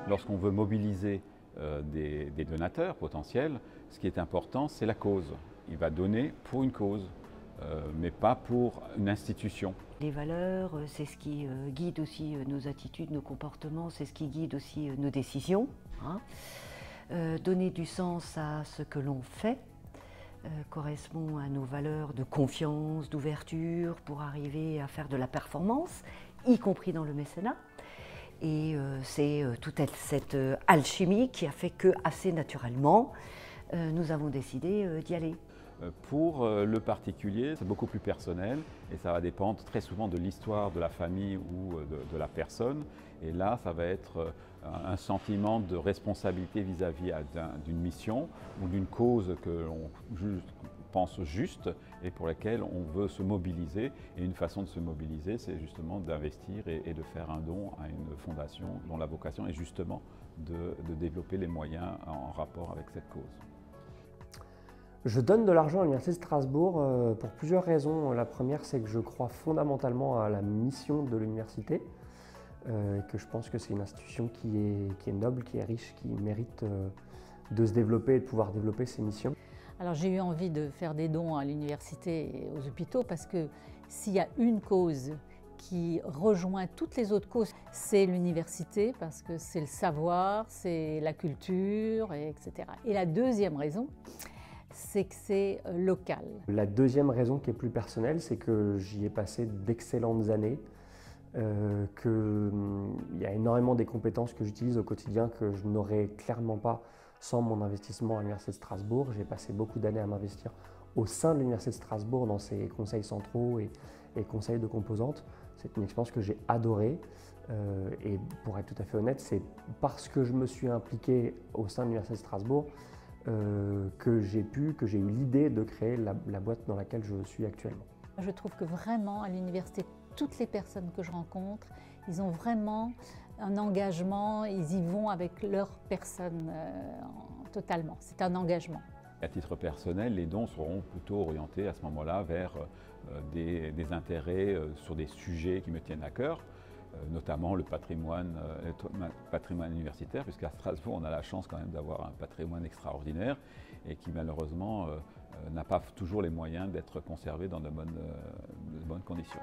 Lorsqu'on veut mobiliser des donateurs potentiels, ce qui est important, c'est la cause. Il va donner pour une cause, mais pas pour une institution. Les valeurs, c'est ce qui guide aussi nos attitudes, nos comportements, c'est ce qui guide aussi nos décisions. Donner du sens à ce que l'on fait correspond à nos valeurs de confiance, d'ouverture, pour arriver à faire de la performance, y compris dans le mécénat. Et c'est toute cette alchimie qui a fait que, assez naturellement, nous avons décidé d'y aller. Pour le particulier, c'est beaucoup plus personnel et ça va dépendre très souvent de l'histoire de la famille ou de la personne. Et là, ça va être un sentiment de responsabilité vis-à-vis d'une mission ou d'une cause que l'on pense juste et pour laquelle on veut se mobiliser. Et une façon de se mobiliser, c'est justement d'investir et de faire un don à une fondation dont la vocation est justement de développer les moyens en rapport avec cette cause. Je donne de l'argent à l'Université de Strasbourg pour plusieurs raisons. La première, c'est que je crois fondamentalement à la mission de l'université, que je pense que c'est une institution qui est noble, qui est riche, qui mérite de se développer et de pouvoir développer ses missions. Alors j'ai eu envie de faire des dons à l'université et aux hôpitaux parce que s'il y a une cause qui rejoint toutes les autres causes, c'est l'université parce que c'est le savoir, c'est la culture, etc. Et la deuxième raison, c'est que c'est local. La deuxième raison qui est plus personnelle, c'est que j'y ai passé d'excellentes années, qu'il y a énormément des compétences que j'utilise au quotidien que je n'aurais clairement pas sans mon investissement à l'Université de Strasbourg. J'ai passé beaucoup d'années à m'investir au sein de l'Université de Strasbourg dans ses conseils centraux et conseils de composantes. C'est une expérience que j'ai adorée et pour être tout à fait honnête, c'est parce que je me suis impliqué au sein de l'Université de Strasbourg que j'ai eu l'idée de créer la boîte dans laquelle je suis actuellement. Je trouve que vraiment à l'université, toutes les personnes que je rencontre, ils ont vraiment un engagement, ils y vont avec leur personne totalement. C'est un engagement. À titre personnel, les dons seront plutôt orientés à ce moment-là vers des intérêts sur des sujets qui me tiennent à cœur, notamment le patrimoine universitaire, puisqu'à Strasbourg, on a la chance quand même d'avoir un patrimoine extraordinaire et qui malheureusement n'a pas toujours les moyens d'être conservé dans de bonnes conditions.